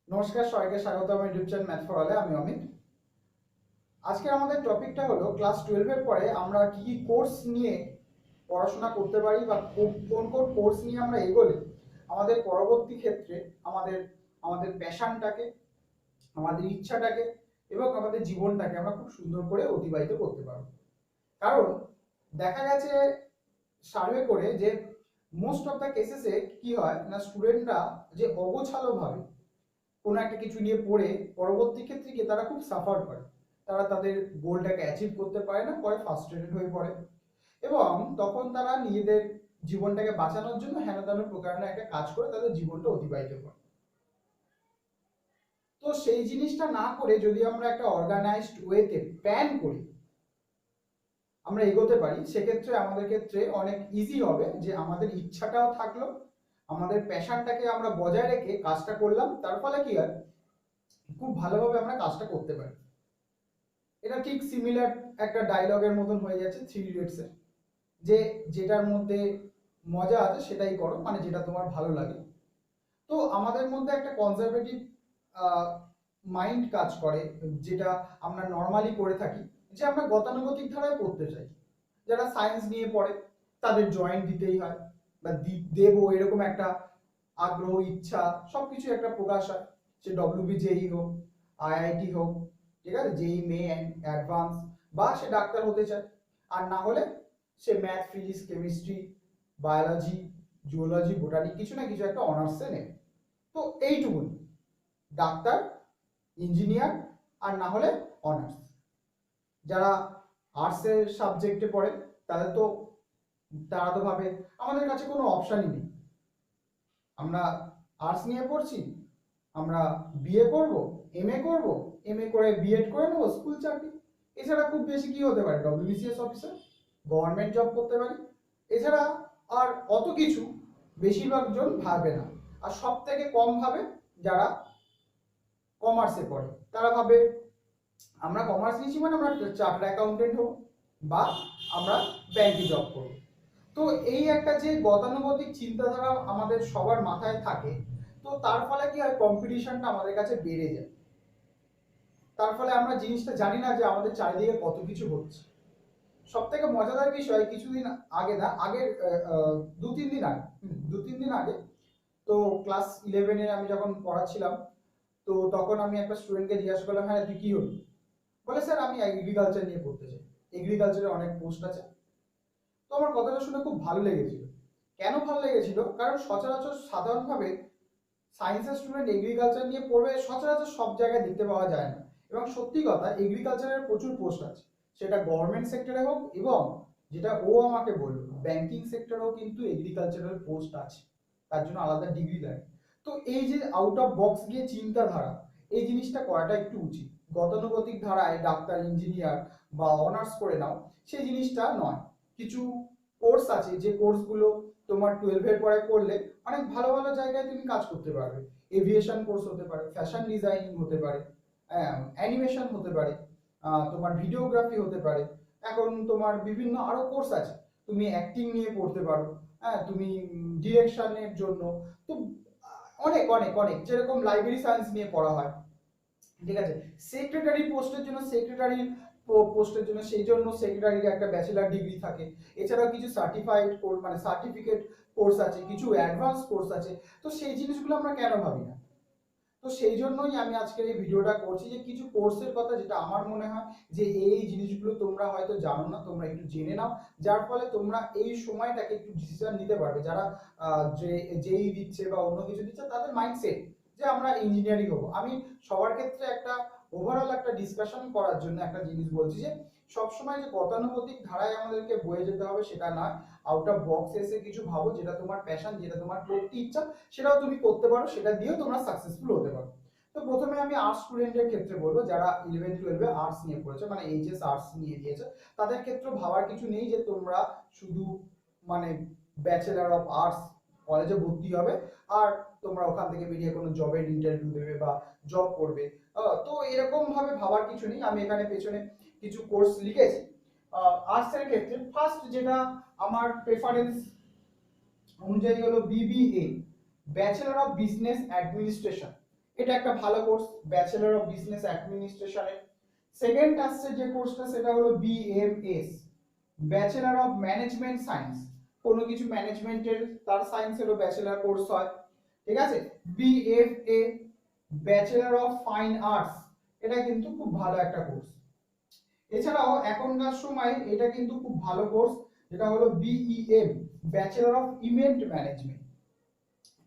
নমস্কার, সবাইকে স্বাগত আমার ইউটিউব চ্যানেল ম্যাথ ফর অলে। আমি অমিত। আজকের আমাদের টপিকটা হলো ক্লাস 12 এর পরে আমরা কি কি কোর্স নিয়ে পড়াশোনা করতে পারি বা কোন কোন কোর্স নিয়ে আমরা এগোলে আমাদের পরবর্তী ক্ষেত্রে আমাদের আমাদের প্যাশনটাকে, আমাদের ইচ্ছাটাকে এবং আমাদের জীবনটাকে আমরা খুব সুন্দর করে অতিবাহিত করতে পারবো। কারণ দেখা গেছে সার্ভে করে যে মোস্ট অফ দ্য কেসেসে কি হয় না, স্টুডেন্টরা যে অগোছালোভাবে কোনো একটা কিছু নিয়ে পড়ে পরবর্তী ক্ষেত্রে গিয়ে তারা খুব সাফার করে, তারা তাদের গোলটাকে অ্যাচিভ করতে পারে না, পরে ফ্রাস্ট্রেটেড হয়ে পড়ে এবং তখন তারা নিজেদের জীবনটাকে বাঁচানোর জন্য হেন তেন প্রকারেণ একটা কাজ করে তাদের জীবনটা অতিবাহিত করে। তো সেই জিনিসটা না করে যদি আমরা একটা অর্গানাইজড ওয়েতে প্ল্যান করি আমরা এগোতে পারি, সেক্ষেত্রে আমাদের ক্ষেত্রে অনেক ইজি হবে যে আমাদের ইচ্ছাটাও থাকলো, আমাদের প্যাশনটাকে আমরা বজায় রেখে কাজটা করলাম, তার ফলে কি হয় খুব ভালোভাবে আমরা কাজটা করতে পারি। এটা ঠিক সিমিলার একটা ডায়লগের মতন হয়ে যাচ্ছে থ্রি ইডিয়টসের, যে যেটার মধ্যে মজা আছে সেটাই করো, মানে যেটা তোমার ভালো লাগে। তো আমাদের মধ্যে একটা কনজারভেটিভ মাইন্ড কাজ করে, যেটা আমরা নর্মালি করে থাকি, যে আমরা গতানুগতিক ধারায় পড়তে চাই। যারা সায়েন্স নিয়ে পড়ে তাদের জয়েন্ট দিতেই হয় বা দেবো এরকম একটা আগ্রহ, ইচ্ছা সবকিছু একটা প্রকাশ হয়। সে ডব্লিউবিজেই হোক, আইআইটি হোক, ঠিক আছে, জেই মেন অ্যাডভান্স, বা সে ডাক্তার হতে চায়, আর না হলে সে math, physics, chemistry, biology, zoology, botany কিছু না কিছু একটা অনার্সে নেবে। তো এইটুকুনি, ডাক্তার, ইঞ্জিনিয়ার, আর না হলে অনার্স। যারা আর্টসের সাবজেক্টে পড়ে তাদের তো তারা তো ভাবে আমাদের কাছে কোনো অপশানই নেই, আমরা আর্টস নিয়ে পড়ছি, আমরা বিএ করব, এমএ করব, এমএ করে বিএড করে নেবো, স্কুল চাকরি, এছাড়া খুব বেশি কি হতে পারে, ডব্লিউবিসিএস অফিসার, গভর্নমেন্ট জব করতে পারি, এছাড়া আর অত কিছু বেশিরভাগ জন ভাবে না। আর সব থেকে কম ভাবে যারা কমার্সে পড়ে, তারা ভাবে আমরা কমার্স নিয়েছি মানে আমরা চার্টার্ড অ্যাকাউন্টেন্ট হব বা আমরা ব্যাংকে জব করব। তো এই একটা যে গতানুগতিক চিন্তাধারা আমাদের সবার মাথায় থাকে, তো তার ফলে কি হয়, কম্পিটিশনটা আমাদের কাছে বেড়ে যায়। তার ফলে আমরা জিনিসটা জানি না যে আমাদের চারিদিকে কত কিছু হচ্ছে। সব থেকে মজাদার বিষয়, কিছুদিন আগে না, আগের 2-3 দিন আগে, 2-3 দিন আগে, তো ক্লাস 11-এ আমি যখন পড়াচ্ছিলাম, তো তখন আমি একটা স্টুডেন্টকে জিজ্ঞাসা করলাম, হ্যাঁ তুই কি হবি? বলে স্যার আমি এগ্রিকালচার নিয়ে পড়তে চাই, এগ্রিকালচারে অনেক পোস্ট আছে। তো আমার কথাটা শুনে খুব ভালো লেগেছিল। কেন ভালো লেগেছিল? কারণ সচরাচর সাধারণভাবে সায়েন্সের স্টুডেন্ট এগ্রিকালচার নিয়ে পড়বে সচরাচর সব জায়গায় দেখতে পাওয়া যায় না। এবং সত্যি কথা, এগ্রিকালচারের প্রচুর পোস্ট আছে, সেটা গভর্নমেন্ট সেক্টরে হোক, এবং যেটা ও আমাকে বললো ব্যাংকিং সেক্টরেও কিন্তু এগ্রিকালচারাল পোস্ট আছে, তার জন্য আলাদা ডিগ্রি লাগে। তো এই যে আউট অফ বক্স গিয়ে চিন্তাধারা, এই জিনিসটা করাটা একটু উচিত। গতানুগতিক ধারায় ডাক্তার, ইঞ্জিনিয়ার বা অনার্স করে নাও, সেই জিনিসটা নয়। কিছু কোর্স আছে যে কোর্সগুলো তোমার 12-এর পরে করলে অনেক ভালো ভালো জায়গায় তুমি কাজ করতে পারবে। এভিয়েশন কোর্স হতে পারে, ফ্যাশন ডিজাইনিং হতে পারে, অ্যানিমেশন হতে পারে, তোমার ভিডিওগ্রাফি হতে পারে, এখন তোমার বিভিন্ন আরো কোর্স আছে, তুমি অ্যাক্টিং নিয়ে পড়তে পারো, হ্যাঁ তুমি ডিরেকশনের জন্য। তো অনেক অনেক অনেক, যেরকম লাইব্রেরি সায়েন্স নিয়ে পড়া হয়, ঠিক আছে, সেক্রেটারি পোস্টের জন্য সেক্রেটারি পোস্টের জন্য সেই জন্য সেক্রেটারির একটা ব্যাচেলার ডিগ্রি থাকে। এছাড়াও কিছু সার্টিফাইড কোর্স মানে সার্টিফিকেট কোর্স আছে, কিছু অ্যাডভান্স কোর্স আছে। তো সেই জিনিসগুলো আমরা কেন ভাবি না? তো সেই জন্যই আমি আজকের এই ভিডিওটা করছি, যে কিছু কোর্সের কথা যেটা আমার মনে হয় যে এই জিনিসগুলো তোমরা হয়তো জানো না, তোমরা একটু জেনে নাও, যার ফলে তোমরা এই সময়টাকে একটু ডিসিশন নিতে পারবে। যারা যে যেই দিচ্ছে বা অন্য কিছু দিচ্ছে, তাদের মাইন্ডসেট যে আমরা ইঞ্জিনিয়ারিং হবো। আমি সবার ক্ষেত্রে একটা ওভারঅল একটা ডিসকাশন করার জন্য একটা জিনিস বলছি, যে সবসময় যে গতানুগতিক ধারায় আমাদেরকে বয়ে যেতে হবে সেটা নয়। আউট অফ বক্স এসে কিছু ভাবো, যেটা তোমার প্যাশন, যেটা তোমার করতে ইচ্ছা, সেটাও তুমি করতে পারো, সেটা দিয়েও তোমরা সাকসেসফুল হতে পারো। তো প্রথমে আমি আর্টস স্টুডেন্টের ক্ষেত্রে বলবো, যারা 11-12-এ আর্টস নিয়ে পড়েছে, মানে এইচএস আর্টস নিয়ে দিয়েছে, তাদের ক্ষেত্রে ভাবার কিছু নেই যে তোমরা শুধু মানে ব্যাচেলার অফ আর্টস কলেজে ভর্তি হবে আর তোমরা ওখান থেকে বেরিয়ে কোনো জবের ইন্টারভিউ দেবে বা জব করবে। তো এরকম ভাবে ভাবার কিছু নেই। আমি এখানে পেছনে কিছু কোর্স লিখেছি। আর্টস এর ক্ষেত্রে ফার্স্ট যেটা আমার প্রেফারেন্স অনুযায়ী হলো BBA, bachelor of business administration. এটা একটা ভালো কোর্স, ব্যাচেলর অফ বিজনেস অ্যাডমিনিস্ট্রেশনের। সেকেন্ড আসছে যে কোর্সটা সেটা হলো BMS, bachelor of management science. কোনো কিছু ম্যানেজমেন্টের তার সায়েন্স হলো ব্যাচেলর কোর্স হয়, ঠিক আছে। BFA, bachelor of fine arts, এটা কিন্তু খুব ভালো একটা কোর্স। এছাড়াও এখনকার সময় এটা কিন্তু খুব ভালো কোর্স, যেটা হলো বিইএম, bachelor of event management.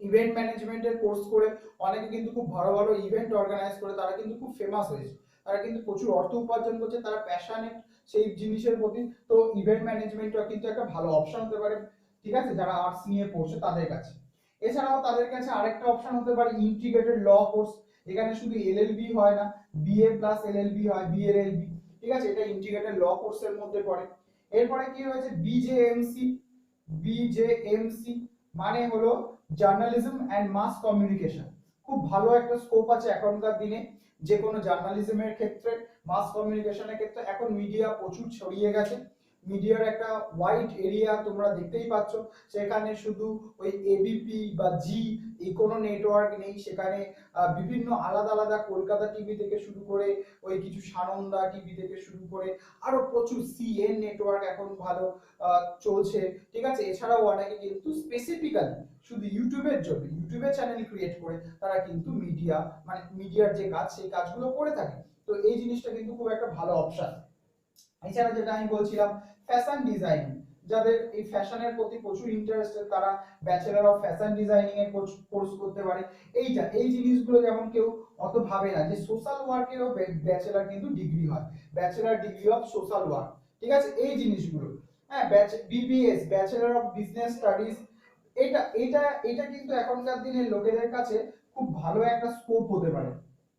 Event ম্যানেজমেন্টের কোর্স করে অনেকে কিন্তু খুব ভালো ভালো ইভেন্ট অর্গানাইজ করে তারা কিন্তু খুব ফেমাস হয়েছে, তারা কিন্তু প্রচুর অর্থ উপার্জন করছে, তারা প্যাশনেট সেই জিনিসের প্রতি। তো ইভেন্ট ম্যানেজমেন্টটা কিন্তু একটা ভালো অপশন হতে পারে, ঠিক আছে, যারা আর্টস নিয়ে পড়ছে তাদের কাছে। এছাড়াও তাদের কাছে আরেকটা অপশন হতে পারে ইন্টিগ্রেটেড ল কোর্স। এখানে শুধু এলএলবি হয় না, বিএ প্লাস এলএলবি হয়, বিএলএলবি, ঠিক আছে, এটা ইন্টিগ্রেটেড ল কোর্সের মধ্যে পড়ে। এরপরে কি হয়েছে বিজেএমসি, বিজেএমসি মানে হলো জার্নালিজম অ্যান্ড মাস কমিউনিকেশন। খুব ভালো একটা স্কোপ আছে এখনকার দিনে, যে কোনো জার্নালিজমের ক্ষেত্রে, মাস কমিউনিকেশনের ক্ষেত্রে। এখন মিডিয়া প্রচুর ছড়িয়ে গেছে, মিডিয়ার একটা ওয়াইড এরিয়া তোমরা দেখতেই পাচ্ছ। সেখানে শুধু ওই এবিপি বা জি এই কোনো নেটওয়ার্ক নেই, সেখানে বিভিন্ন আলাদা আলাদা কলকাতা টিভি থেকে শুরু করে ওই কিছু সানন্দা টিভি থেকে শুরু করে আরো প্রচুর সিএন নেটওয়ার্ক এখন ভালো চলছে, ঠিক আছে। এছাড়াও অনেকে কিন্তু স্পেসিফিক্যালি শুধু ইউটিউবের জন্য ইউটিউবে চ্যানেল ক্রিয়েট করে তারা কিন্তু মিডিয়া মানে মিডিয়ার যে কাজ সেই কাজগুলো করে থাকে। তো এই জিনিসটা কিন্তু খুব একটা ভালো অপশন। এছাড়া যেটা আমি বলছিলাম ফ্যাশন ডিজাইনিং, যাদের এই ফ্যাশনের প্রতি প্রচুর ইন্টারেস্টেড তারা ব্যাচেলর অফ ফ্যাশন ডিজাইনিং এর কোর্স করতে পারে। এই জিনিসগুলো যেমন কেউ অত ভাবে না যে সোশ্যাল ওয়ার্কেরও ব্যাচেলর কিন্তু ডিগ্রি হয়, bachelor degree of social work, ঠিক আছে, এই জিনিসগুলো। হ্যাঁ, BBS, bachelor of business studies, এটা এটা এটা কিন্তু এখনকার দিনের লোকেদের কাছে খুব ভালো একটা স্কোপ হতে পারে,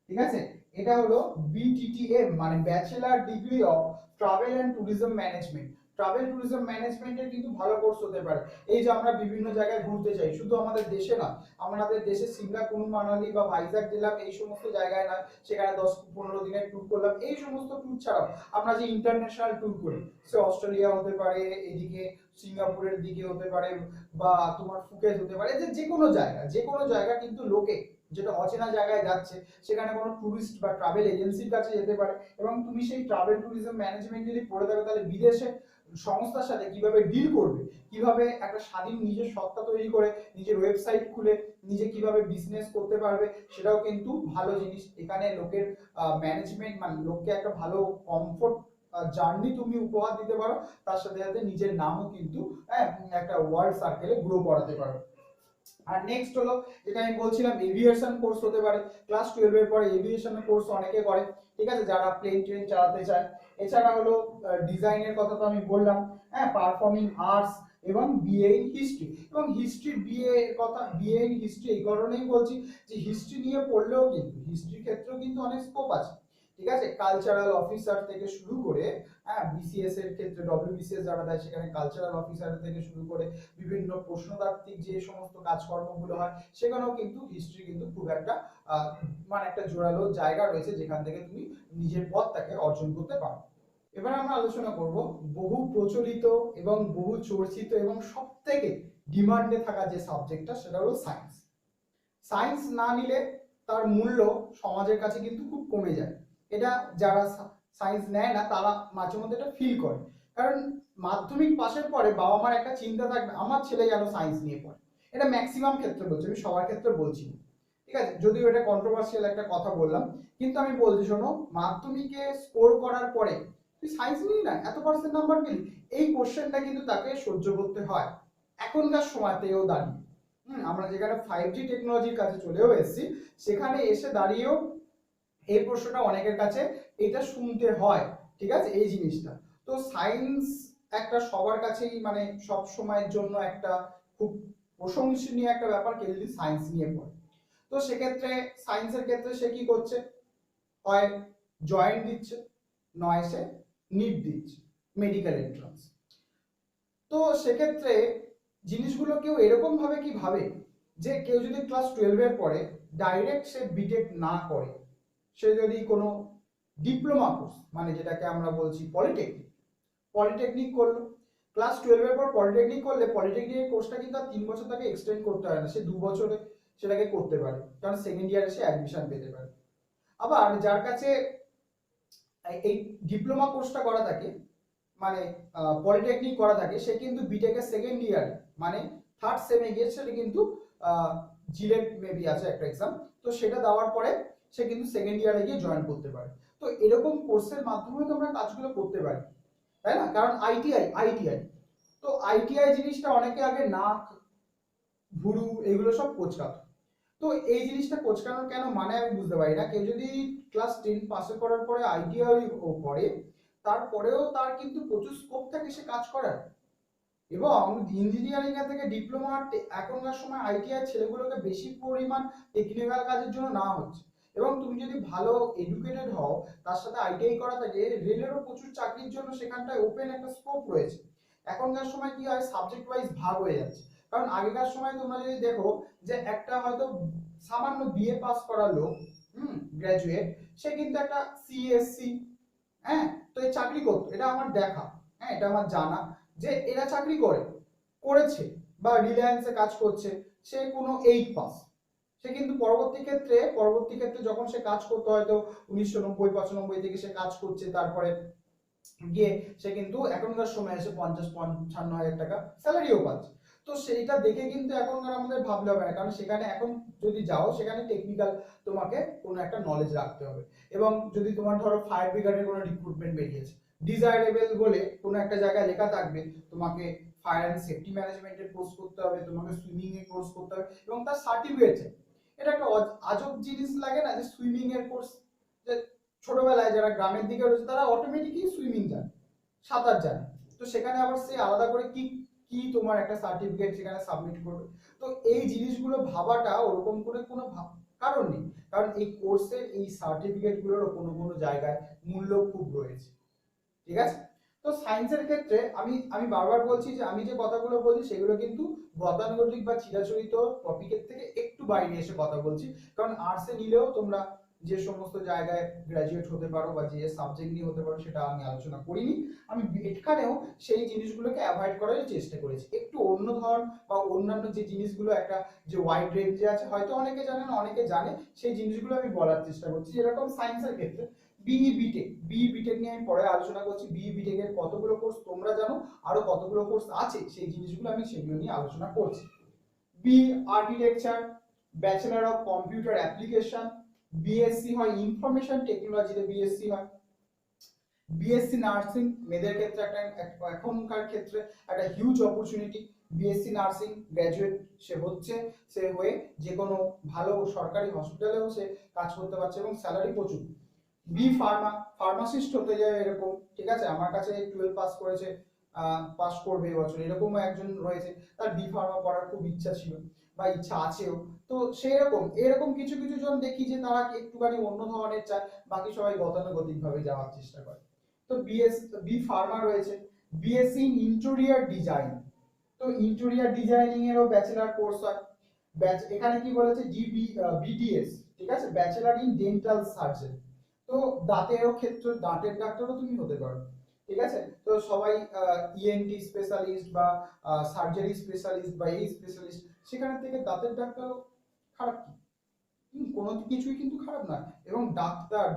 ঠিক আছে। এটা হলো বিটিটিএম মানে bachelor degree of travel and tourism management. Travel tourism ম্যানেজমেন্টের কিন্তু ভালো কোর্স হতে পারে। এই যে আমরা বিভিন্ন জায়গায় ঘুরতে চাই, শুধু আমাদের দেশে না, আমাদের দেশে সিমলা, কুলু মানালি বা ভাইজ্যাক গেলাম, এই সমস্ত জায়গায় না, সেখানে 10-15 দিনের ট্যুর করলাম, এই সমস্ত ট্যুর ছাড়াও আমরা যে ইন্টারন্যাশনাল ট্যুর করি, সে অস্ট্রেলিয়া হতে পারে, এদিকে সিঙ্গাপুরের দিকে হতে পারে, বা তোমার ফুকেট হতে পারে, যে কোনো জায়গা কিন্তু লোকে যেটা অচেনা জায়গায় যাচ্ছে, সেখানে কোনো ট্যুরিস্ট বা ট্রাভেল এজেন্সির কাছে যেতে পারে। এবং তুমি সেই ট্রাভেল ট্যুরিজম ম্যানেজমেন্ট যদি পড়ে থাকো, তাহলে বিদেশে সংস্থার সাথে কিভাবে ডিল করবে, কিভাবে একটা স্বাধীন নিজের সত্তা তৈরি করে নিজের ওয়েবসাইট খুলে নিজে কিভাবে বিজনেস করতে পারবে, সেটাও কিন্তু ভালো জিনিস। এখানে লোকের ম্যানেজমেন্ট মানে লোককে একটা ভালো কমফোর্ট জার্নি তুমি উপহার দিতে পারো, তার সাথে সাথে নিজের নামও কিন্তু একটা ওয়ার্ল্ড সার্কেলে গ্রো করাতে পারো। আর নেক্সট হলো যেটা আমি বলছিলাম এভিয়েশন কোর্স হতে পারে। ক্লাস 12 এর পরে এভিয়েশন কোর্স অনেকে করে, ঠিক আছে, যারা প্লেন ট্রেন চালাতে চায়। এছাড়া হলো ডিজাইনের কথা তো আমি বললাম, হ্যাঁ, পারফর্মিং আর্টস এবং বিএ ইন হিস্ট্রি। এবং হিস্ট্রি বিএ এর কথা, বিএ ইন হিস্ট্রি এই কারণেই বলছি যে হিস্ট্রি নিয়ে পড়লেও কিন্তু হিস্ট্রির ক্ষেত্রেও কিন্তু অনেক স্কোপ আছে, ঠিক আছে। কালচারাল অফিসার থেকে শুরু করে, হ্যাঁ, বিসিএস এর ক্ষেত্রে ডব্লিউবিসিএস যারা দেয় সেখানে কালচারাল অফিসার থেকে শুরু করে বিভিন্ন প্রশ্নতাত্ত্বিক যে সমস্ত কাজকর্মগুলো হয়, সেখানেও কিন্তু হিস্ট্রি কিন্তু খুব একটা মানে একটা জোরালো জায়গা রয়েছে যেখান থেকে তুমি নিজের পথটাকে অর্জন করতে পারো। এবার আমরা আলোচনা করব বহু প্রচলিত এবং বহু চর্চিত এবং সবথেকে ডিমান্ডে থাকা যে সাবজেক্টটা, সেটা হলো সায়েন্স। সায়েন্স না নিলে তার মূল্য সমাজের কাছে কিন্তু খুব কমে যায়। এটা যারা সায়েন্স নেয় না তারা মাঝে মধ্যে এটা ফিল করে। কারণ মাধ্যমিক পাশের পরে বাবা মার একটা চিন্তা থাকবে আমার ছেলে যেন সায়েন্স নিয়ে পড়ে। এটা ম্যাক্সিমাম ক্ষেত্রে বলছি, আমি সবার ক্ষেত্রে বলছি না, ঠিক আছে, যদিও এটা কন্ট্রোভার্সিয়াল একটা কথা বললাম। কিন্তু আমি বলছি শোনো, মাধ্যমিকে স্কোর করার পরে তুই সায়েন্স নিয়ে না, এত পার্সেন্ট নাম্বার পেলি, এই কোশ্চেনটা কিন্তু তাকে সহ্য করতে হয় এখনকার সময়তেও দাঁড়িয়ে। আমরা যেখানে 5G টেকনোলজির কাছে চলেও এসেছি, সেখানে এসে দাঁড়িয়েও এই প্রশ্নটা অনেকের কাছে এটা শুনতে হয়, ঠিক আছে, এই জিনিসটা। তো সায়েন্স একটা সবার কাছেই মানে সব সময়ের জন্য একটা খুব প্রশংসনীয় একটা ব্যাপার কেউ যদি সায়েন্স নিয়ে পড়ে। তো সেক্ষেত্রে সায়েন্সের ক্ষেত্রে সে কি করছে, হয় জয়েন্ট দিচ্ছে, নয় সে নিট দিচ্ছে, মেডিকেল এন্ট্রান্স। তো সেক্ষেত্রে জিনিসগুলো কেউ এরকম ভাবে কি ভাবে যে কেউ যদি ক্লাস 12 এর পরে ডাইরেক্ট সে বিটেক না করে, সে যদি কোনো ডিপ্লোমা কোর্স মানে যেটাকে আমরা বলছি পলিটেকনিক, পলিটেকনিক করলো, ক্লাস 12 এর পর পলিটেকনিক করলে পলিটেকনিক কোর্সটা কিন্তু আর 3 বছর তাকে এক্সটেন্ড করতে হয় না, সে 2 বছরে সেটাকে করতে পারে, কারণ সেকেন্ড ইয়ারে সে অ্যাডমিশন পেতে পারে। আবার যার কাছে এই ডিপ্লোমা কোর্সটা করা থাকে, মানে পলিটেকনিক করা থাকে, সে কিন্তু বিটেকের সেকেন্ড ইয়ার মানে থার্ড সেমে গিয়ে সেটা কিন্তু জিলেট মেবি আছে একটা এক্সাম, তো সেটা দেওয়ার পরে সে কিন্তু সেকেন্ড ইয়ারে গিয়ে জয়েন করতে পারে। তো এরকম কোর্সের মাধ্যমে তোমরা কাজগুলো করতে পারি, তাই না? কারণ আইটিআই তো আইটিআই জিনিসটা অনেকে আগে নাক ভুরু এগুলো সব কোচকাতো। তো এই জিনিসটা কোচকানোর কেন মানে আমি বুঝতে পারি না। কেউ যদি ক্লাস 10 পাস করার পরে আইটিআই করে, তারপরেও তার কিন্তু প্রচুর স্কোপ থাকে সে কাজ করার। এবং ইঞ্জিনিয়ারিং এর থেকে ডিপ্লোমা এখনকার সময় আইটিআই ছেলেগুলোকে বেশি পরিমাণ টেকনিক্যাল কাজের জন্য নেওয়া হচ্ছে। এবং তুমি যদি ভালো এডুকেটেড হও, তার সাথে আইটিআই করা থাকে, রেলেরও প্রচুর চাকরির জন্য সেখানটায় ওপেন একটা স্কোপ রয়েছে। এখনকার সময় কি হয়, সাবজেক্ট ওয়াইজ ভাগ হয়ে যাচ্ছে। কারণ আগেকার সময় তোমরা যদি দেখো যে একটা হয়তো সামান্য বিএ পাস করা লোক, গ্র্যাজুয়েট, সে কিন্তু একটা সিএসসি, হ্যাঁ, তো এই চাকরি করতো, এটা আমার দেখা, হ্যাঁ, এটা আমার জানা যে এরা চাকরি করেছে বা রিলায়েন্সে কাজ করছে, সে কোনো 8 পাস, সে কিন্তু পরবর্তী ক্ষেত্রে যখন সে কাজ করতে হয়তো 1990-95 থেকে সে কাজ করছে, তারপরে গিয়ে সে কিন্তু এখনকার সময় এসে 50-55 হাজার টাকা স্যালারিও পাচ্ছে। তো সেইটা দেখে কিন্তু এখনকার আমাদের ভাবলে হবে না, কারণ সেখানে এখন যদি যাও সেখানে টেকনিক্যাল তোমাকে কোনো একটা নলেজ রাখতে হবে। এবং যদি তোমার ধরো ফায়ার ব্রিগেডের কোনো রিক্রুটমেন্ট বেরিয়েছে, ডিজায়ারেবল বলে কোনো একটা জায়গায় লেখা থাকবে তোমাকে ফায়ার অ্যান্ড সেফটি ম্যানেজমেন্টের কোর্স করতে হবে, তোমাকে সুইমিং এর কোর্স করতে হবে এবং তার সার্টিফিকেট চাই। এটা একটা আজব জিনিস লাগে না, যে সুইমিং এর কোর্স, যে ছোটবেলায় যারা গ্রামের দিকে রয়েছে তারা অটোমেটিকই সুইমিং জানে, সাঁতার জানে, তো সেখানে আবার সে আলাদা করে কি কি তোমার একটা সার্টিফিকেট সেখানে সাবমিট করবে। তো এই জিনিসগুলো ভাবাটা ওরকম করে কোনো কারণ নেই, কারণ এই কোর্সের এই সার্টিফিকেটগুলোর কোনো কোনো জায়গায় মূল্য খুব রয়েছে, ঠিক আছে? তো সায়েন্সের ক্ষেত্রে আমি আমি বারবার বলছি যে আমি যে কথাগুলো বলছি সেগুলো কিন্তু গতানুগতিক বা চিরাচরিত টপিকের থেকে একটু বাইরে এসে কথা বলছি। কারণ আর্টসে নিলেও তোমরা যে সমস্ত জায়গায় গ্র্যাজুয়েট হতে পারো বা যে সাবজেক্ট নিয়ে হতে পারো সেটা আমি আলোচনা করিনি। আমি এখানেও সেই জিনিসগুলোকে অ্যাভয়েড করার চেষ্টা করেছি, একটু অন্য ধরন বা অন্যান্য যে জিনিসগুলো একটা যে ওয়াইড রেঞ্জে আছে, হয়তো অনেকে জানে না অনেকে জানে, সেই জিনিসগুলো আমি বলার চেষ্টা করছি। যেরকম সায়েন্সের ক্ষেত্রে বিই বিটেক নিয়ে আমি পরে আলোচনা করছি। বিই বিটেক এর কতগুলো কোর্স তোমরা জানো, আরো কতগুলো কোর্স আছে, সেই জিনিসগুলো আমি সেগুলো নিয়ে আলোচনা করছি। B architecture, bachelor of computer application, BSc হয় ইনফরমেশন টেকনোলজিতে, বিএসসি হয়। বিএসসি নার্সিং মেয়েদের ক্ষেত্রে একটা এখনকার ক্ষেত্রে একটা huge opportunity. BSc nursing graduate সে হয়ে যে কোনো ভালো সরকারি হসপিটালেও সে কাজ করতে পারছে এবং স্যালারি প্রচুর। বি ফার্মাসিস্ট হতে যায় এরকম, ঠিক আছে? আমার কাছে 12 পাস করেছে, পাস করবে এবছর, এরকমও একজন রয়েছে, তার বি ফার্মা পড়ার খুব ইচ্ছা ছিল বা ইচ্ছা আছেও। তো এরকম কিছু কিছু জন দেখি যে তারা একটুখানি অন্য ধরনের চায়, বাকি সবাই গতানুগতিক ভাবে যাওয়ার চেষ্টা করে। তো বি ফার্মা রয়েছে। বিএসসি ইন ইন্টেরিয়র ডিজাইন, তো ইন্টেরিয়র ডিজাইনিং এরও ব্যাচেলার কোর্স হয়। এখানে কি বলেছে, বিডিএস, ঠিক আছে, ব্যাচেলার ইন ডেন্টাল সার্জারি। তো দাঁতের ডাক্তারও তুমি হতে পারো, ঠিক আছে? তো সবাই ইএনটি স্পেশালিস্ট বা সার্জারি স্পেশালিস্ট বা এই স্পেশালিস্ট, সেখানে থেকে দাঁতের ডাক্তারও খারাপ কি? কোনো কিছুই কিন্তু খারাপ না। এবং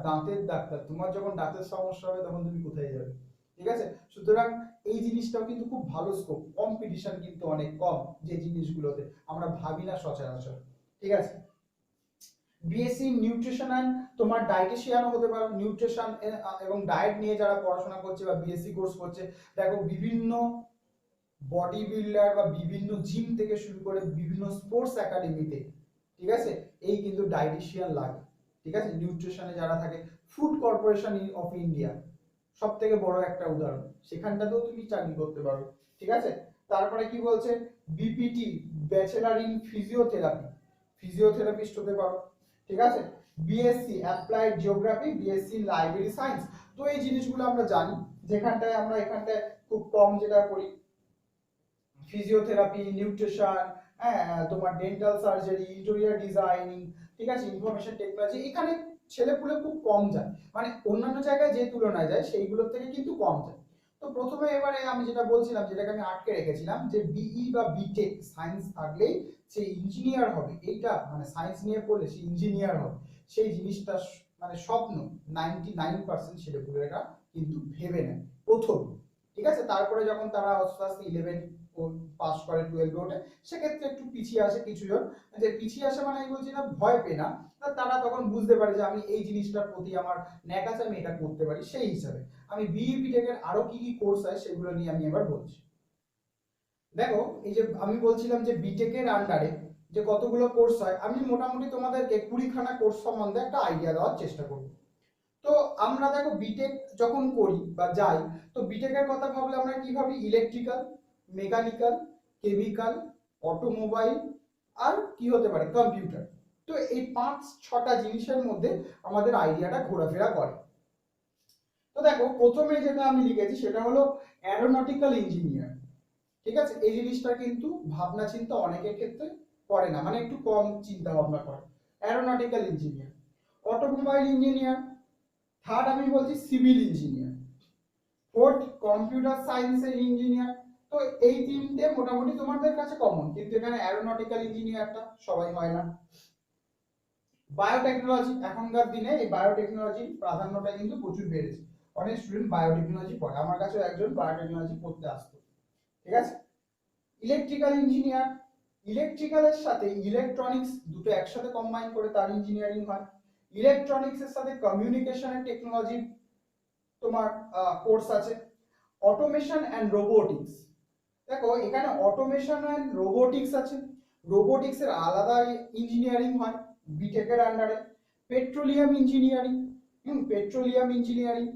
দাঁতের ডাক্তার, তোমার যখন দাঁতের সমস্যা হবে তখন তুমি কোথায় যাবে, ঠিক আছে? সুতরাং এই জিনিসটাও কিন্তু খুব ভালো স্কোপ, কম্পিটিশন কিন্তু অনেক কম যে জিনিসগুলোতে আমরা ভাবি না সচরাচর, ঠিক আছে? বিএসসি নিউট্রিশন অ্যান্ড তোমার ডায়েটিশিয়ানও হতে পারো। নিউট্রিশন এবং ডায়েট নিয়ে যারা পড়াশোনা করছে বা বিএসসি কোর্স করছে, দেখো বিভিন্ন বডি বিল্ডার বা বিভিন্ন জিম থেকে শুরু করে বিভিন্ন স্পোর্টস একাডেমিতে, ঠিক আছে, এই কিন্তু ডায়েটিশিয়ান লাগে, ঠিক আছে? নিউট্রিশনে যারা থাকে, ফুড কর্পোরেশন অফ ইন্ডিয়া সব থেকে বড় একটা উদাহরণ, সেখানটাতেও তুমি চাকরি করতে পারো, ঠিক আছে? তারপরে কি বলছে, বিপিটি ব্যাচেলার ইন ফিজিওথেরাপিস্ট হতে পারো, ঠিক আছে? BSc applied geography, BSc library science. তো এই জিনিসগুলো আমরা জানি, যেখানটায় আমরা এখানটায় খুব কম যেটা করি, ফিজিওথেরাপি, নিউট্রিশন, হ্যাঁ, তোমার ডেন্টাল সার্জারি, ইন্টেরিয়র ডিজাইনিং, ঠিক আছে, ইনফরমেশন টেকনোলজি, এখানে ছেলেপুলে খুব কম যায়, মানে অন্যান্য জায়গায় যে তুলনায় যায় সেইগুলোর থেকে কিন্তু কম যায়। তো প্রথমে এবারে আমি যেটা বলছিলাম, যেটাকে আমি আটকে রেখেছিলাম, যে বিই বা বিটেক সায়েন্স থাকলেই সে ইঞ্জিনিয়ার হবে, এইটা মানে সায়েন্স নিয়ে পড়লে সে ইঞ্জিনিয়ার হবে, সেই জিনিসটা মানে স্বপ্ন 99% ছেলেপুলেরা কিন্তু ভেবে নেয় প্রথম। ঠিক আছে, তারপরে যখন তারা আস্তে আস্তে 11 পাস করে, 12 ওঠে, সেক্ষেত্রে একটু পিছিয়ে আসে কিছুজন। যে পিছিয়ে আসে মানে আমি বলছি না ভয় পেয়ে না, তারা তখন বুঝতে পারে যে আমি এই জিনিসটার প্রতি আমার ন্যাক আছে, আমি এটা করতে পারি, সেই হিসাবে আমি বিই বিটেকের আরো কি কি কোর্স আছে সেগুলো নিয়ে আমি এবার বলছি। দেখো, এই যে আমি বলছিলাম যে বিটেকের আন্ডারে যে কতগুলো কোর্স হয়, আমি মোটামুটি তোমাদেরকে 20খানা কোর্স সম্বন্ধে একটা আইডিয়া দেওয়ার চেষ্টা করব। তো আমরা দেখো বিটেক যখন করি বা যাই, তো বিটেকের কথা ভাবলে আমরা কি ভাবি? ইলেকট্রিক্যাল, মেকানিক্যাল, কেমিক্যাল, অটোমোবাইল, আর কি হতে পারে, কম্পিউটার। তো এই 5-6টা জিনিসের মধ্যে আমাদের আইডিয়াটা ঘোরাফেরা করে। তো দেখো, প্রথমে যেটা আমি লিখেছি সেটা হলো অ্যারোনটিক্যাল ইঞ্জিনিয়ার। ঠিক আছে, এই জিনিসটা কিন্তু ভাবনা চিন্তা অনেকের ক্ষেত্রে করে না, মানে একটু কম চিন্তা ভাবনা করে। Aeronautical engineer, automobile engineer, third আমি বলছি সিভিল ইঞ্জিনিয়ার, ফোর্থ কম্পিউটার সায়েন্সের ইঞ্জিনিয়ার। তো এই তিনটে মোটামুটি তোমাদের কাছে কমন, কিন্তু এখানে অ্যারোনটিক্যাল ইঞ্জিনিয়ারটা সবাই হয় না। বায়োটেকনোলজি, এখনকার দিনে এই বায়োটেকনোলজির প্রাধান্যটা কিন্তু প্রচুর বেড়েছে, অনেক স্টুডেন্ট বায়োটেকনোলজি পড়ে, আমার কাছেও একজন বায়োটেকনোলজি পড়তে আসতো। ঠিক আছে, ইলেকট্রিক্যাল ইঞ্জিনিয়ার, ইলেকট্রিক্যালের সাথে ইলেকট্রনিক্স দুটো একসাথে কম্বাইন করে তার ইঞ্জিনিয়ারিং হয়। ইলেকট্রনিক্সের সাথে কমিউনিকেশনের টেকনোলজি তোমার কোর্স আছে। অটোমেশন অ্যান্ড রোবোটিক্স, দেখো এখানে অটোমেশন অ্যান্ড রোবোটিক্স আছে, রোবোটিক্স এর আলাদা ইঞ্জিনিয়ারিং হয় বিটেকের আন্ডারে। Petroleum engineering, petroleum engineering,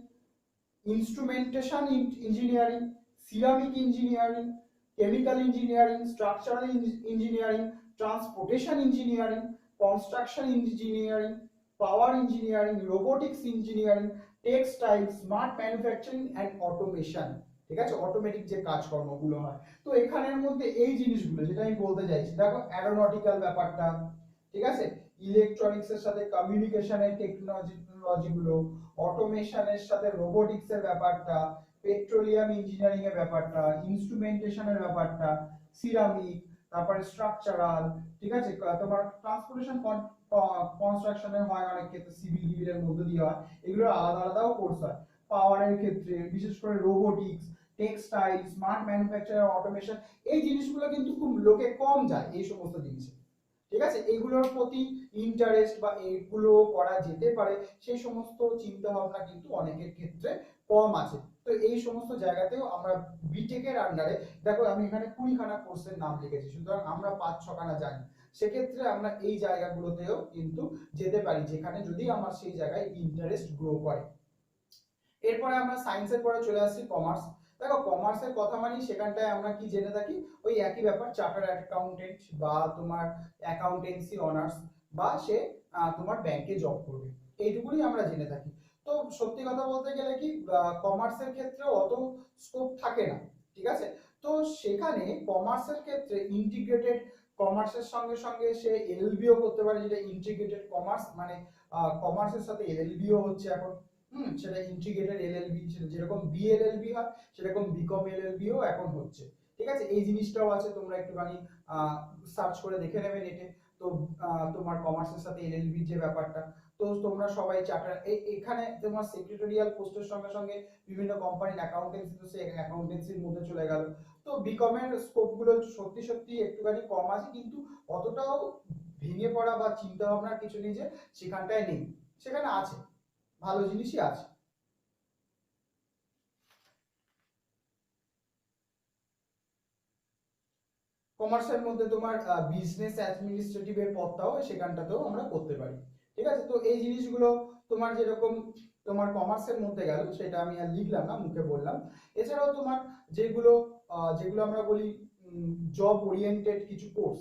instrumentation engineering, ceramic engineering, chemical engineering, structural engineering, transportation engineering, construction engineering, power engineering, robotics engineering, textile, smart manufacturing and automation. ঠিক আছে, automatic যে কাজকর্মগুলো হয়। তো এখানের মধ্যে এই জিনিসগুলো যেটা আমি বলতে চাইছি, দেখো অ্যারোনটিক্যাল ব্যাপারটা, ঠিক আছে, ইলেকট্রনিক্স এর সাথে কমিউনিকেশনের টেকনোলজি গুলো, অটোমেশনের সাথে রোবোটিক্স এর ব্যাপারটা, পেট্রোলিয়াম ইঞ্জিনিয়ারিং এর ব্যাপারটা, ইনস্ট্রুমেন্টেশনের ব্যাপারটা, সিরামিক, তারপরে স্ট্রাকচারাল। ঠিক আছে, তোমার ট্রান্সপোর্টেশন কনস্ট্রাকশনের হয় অনেক ক্ষেত্রে, সিভিল ডিভিলের মধ্যে দিয়ে হয়, এগুলো আলাদা আলাদাও কোর্স হয়। পাওয়ারের ক্ষেত্রে বিশেষ করে robotics, textile, smart manufacture, automation, এই জিনিসগুলো কিন্তু খুব লোকে কম যায় এই সমস্ত জিনিসে। ঠিক আছে, এগুলোর প্রতি ইন্টারেস্ট বা এগুলো করা যেতে পারে সেই সমস্ত চিন্তা ভাবনা কিন্তু অনেকের ক্ষেত্রে কম আছে। তো এই সমস্ত জায়গাতেও আমরা বিটেকের আন্ডারে, দেখো আমি এখানে 20খানা কোর্সের নাম লিখেছি, সুতরাং আমরা 5-6খানা জানি, সেক্ষেত্রে আমরা এই জায়গাগুলোতেও কিন্তু যেতে পারি, যেখানে যদি আমার সেই জায়গায় ইন্টারেস্ট গ্রো করে। এরপরে আমরা সায়েন্সের পরে চলে আসছি কমার্স। দেখো কমার্সের কথা মানে সেখানটায় আমরা কি জেনে থাকি, ওই একই ব্যাপার, চার্টার্ড অ্যাকাউন্টেন্ট বা তোমার অ্যাকাউন্টেন্সি অনার্স, বা সে তোমার ব্যাংকে জব করবে, এইটুকুনি আমরা জেনে থাকি। তো সত্যি কথা বলতে গেলে কি, কমার্সের ক্ষেত্রে অত স্কোপ থাকে না। ঠিক আছে, তো সেখানে কমার্সের ক্ষেত্রে ইন্টিগ্রেটেড কমার্সের সঙ্গে সঙ্গে সে এলএলবিও করতে পারে, যেটা ইন্টিগ্রেটেড কমার্স, মানে কমার্সের সাথে এলএলবিও হচ্ছে এখন। সেটা ইন্টিগ্রেটেড এলএলবি, যেরকম বিএলএলবি হয় সেরকম বিকম এলএলবিও এখন হচ্ছে। ঠিক আছে, এই জিনিসটাও আছে, তোমরা একটুখানি সার্চ করে দেখে নেবে নেটে। তো তোমার কমার্সের সাথে এলএলবি যে ব্যাপারটা, তো তোমরা সবাই চার্টার, এখানে তোমার সেক্রেটারিয়াল পোস্টের সঙ্গে সঙ্গে বিভিন্ন কোম্পানির অ্যাকাউন্টেন্সি, তো সেই অ্যাকাউন্টেন্সির মধ্যে চলে গেল। তো বিকমের স্কোপ গুলো সত্যি সত্যি একটুখানি কম আছে, কিন্তু অতটাও ভেঙে পড়া বা চিন্তা ভাবনার কিছু নেই যে সেখানটায় নেই, সেখানে আছে, ভালো জিনিসই আছে। কমার্সের মধ্যে তোমার বিজনেস অ্যাডমিনিস্ট্রেটিভ এর পদটাও সেখানটাতেও আমরা করতে পারি। ঠিক আছে, তো এই জিনিসগুলো তোমার যেরকম তোমার কমার্সের মধ্যে গেল, সেটা আমি আর লিখলাম না, মুখে বললাম। এছাড়াও তোমার যেগুলো যেগুলো আমরা বলি জব ওরিয়েন্টেড কিছু কোর্স,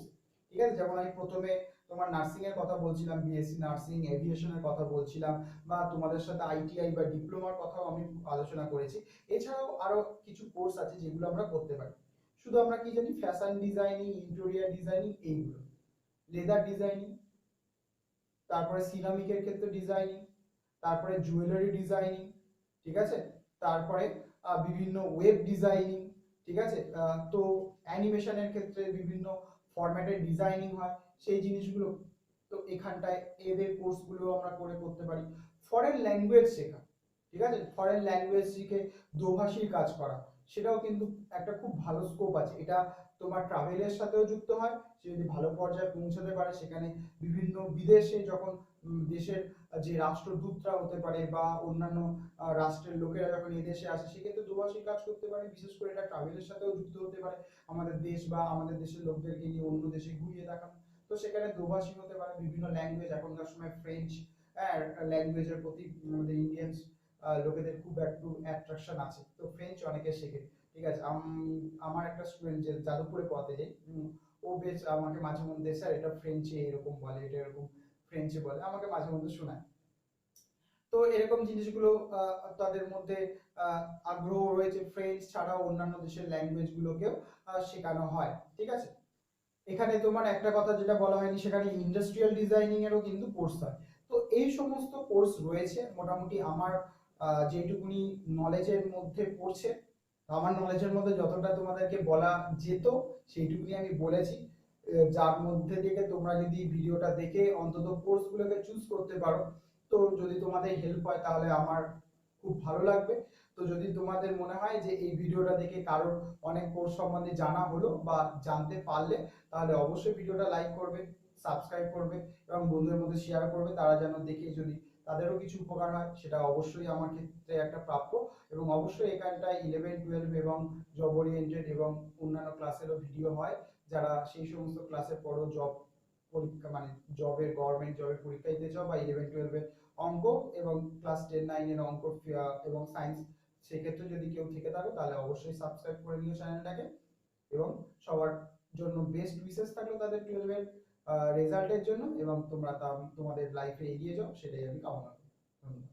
ঠিক আছে, যেমন আমি প্রথমে তোমার নার্সিং এর কথা বলছিলাম, বিএসসি নার্সিং, এভিয়েশনের কথা বলছিলাম, বা তোমাদের সাথে আইটিআই বা ডিপ্লোমার কথাও আমি আলোচনা করেছি। এছাড়াও আরো কিছু কোর্স আছে যেগুলো আমরা করতে পারি। শুধু আমরা কি জানি, ফ্যাশন ডিজাইনিং, ইন্টেরিয়র ডিজাইনিং, এইগুলো, লেদার ডিজাইনিং, তারপরে সিরামিকের ক্ষেত্রে ডিজাইনিং, তারপরে জুয়েলারি ডিজাইনিং। ঠিক আছে, তারপরে বিভিন্ন ওয়েব ডিজাইনিং, ঠিক আছে, তো অ্যানিমেশনের ক্ষেত্রে বিভিন্ন ফরম্যাটের ডিজাইনিং হয়, সেই জিনিসগুলো তো এখানটায় এদের কোর্সগুলো আমরা করতে পারি। ফরেন ল্যাঙ্গুয়েজ শেখা, ঠিক আছে, ফরেন ল্যাঙ্গুয়েজ শিখে দোভাষীর কাজ করা, সেটাও কিন্তু একটা খুব ভালো স্কোপ আছে। এটা তোমার ট্রাভেলের সাথেও যুক্ত হয়, সে যদি ভালো পর্যায়ে পৌঁছাতে পারে, সেখানে বিভিন্ন বিদেশে যখন দেশের যে রাষ্ট্রদূতরা হতে পারে বা অন্যান্য রাষ্ট্রের লোকেরা যখন এই দেশে আসে, সেক্ষেত্রে দোভাষী কাজ করতে পারে। বিশেষ করে এটা ট্রাভেলের সাথেও যুক্ত হতে পারে, আমাদের দেশ বা আমাদের দেশের লোকদেরকে নিয়ে অন্য দেশে ঘুরিয়ে দেখানো, তো সেখানে দোভাষী হতে পারে। বিভিন্ন ল্যাঙ্গুয়েজ, এখনকার সময় ফ্রেঞ্চ ল্যাঙ্গুয়েজের প্রতি আমাদের ইন্ডিয়ান লোকেদের খুব একটু অ্যাট্রাকশন আছে, তো ফ্রেঞ্চ অনেকে শেখে, ঠিক আছে। আমার একটা স্টুডেন্ট যে যাদবপুরে পড়াতে যায়, ও বেশ আমাকে মাঝে মধ্যে, স্যার এটা ফ্রেঞ্চে এরকম বলে, এটা এরকম ফ্রেঞ্চে বলে, আমাকে মাঝে মধ্যে শোনায়। তো এরকম জিনিসগুলো তাদের মধ্যে আগ্রহ রয়েছে। ফ্রেঞ্চ ছাড়াও অন্যান্য দেশের ল্যাঙ্গুয়েজ গুলোকেও শেখানো হয়, ঠিক আছে। এখানে তোমার একটা কথা যেটা বলা হয়নি, সেখানে ইন্ডাস্ট্রিয়াল ডিজাইনিং এরও কিন্তু কোর্স হয়। তো এই সমস্ত কোর্স রয়েছে মোটামুটি আমার যেটুকুনি নলেজের মধ্যে পড়ছে, আমার নলেজের মধ্যে যতটা তোমাদেরকে বলা যেত সেইটুকুনি আমি বলেছি। যার মধ্যে থেকে তোমরা যদি ভিডিওটা দেখে অন্তত কোর্সগুলোকে চুজ করতে পারো, তো যদি তোমাদের হেল্প হয় তাহলে আমার খুব ভালো লাগবে। তো যদি তোমাদের মনে হয় যে এই ভিডিওটা দেখে কারোর অনেক কোর্স সম্বন্ধে জানা হলো বা জানতে পারলে, তাহলে অবশ্যই ভিডিওটা লাইক করবে, সাবস্ক্রাইব করবে এবং বন্ধুদের মধ্যে শেয়ার করবে। তারা যেন দেখে যদি তাদেরও কিছু উপকার হয়, সেটা অবশ্যই আমার ক্ষেত্রে একটা প্রাপ্য। এবং অবশ্যই এখানটায় 11-12 এবং জব ওরিয়েন্টেড এবং অন্যান্য ক্লাসেরও ভিডিও হয়, যারা সেই সমস্ত ক্লাসের পরও জব পরীক্ষা, মানে জবের, গভর্নমেন্ট জবের পরীক্ষা দিতে চাও, বা 11-12 অঙ্ক এবং ক্লাস 10-9 অঙ্ক এবং সায়েন্স, সেক্ষেত্রে যদি কেউ থেকে থাকো তাহলে অবশ্যই সাবস্ক্রাইব করে নিও চ্যানেলটাকে। এবং সবার জন্য বেস্ট উইশেস থাকলো তাদের 12 এর রেজাল্টের জন্য, এবং তোমরা তোমাদের লাইফে এগিয়ে যাও, সেটাই আমি কামনা করি। ধন্যবাদ।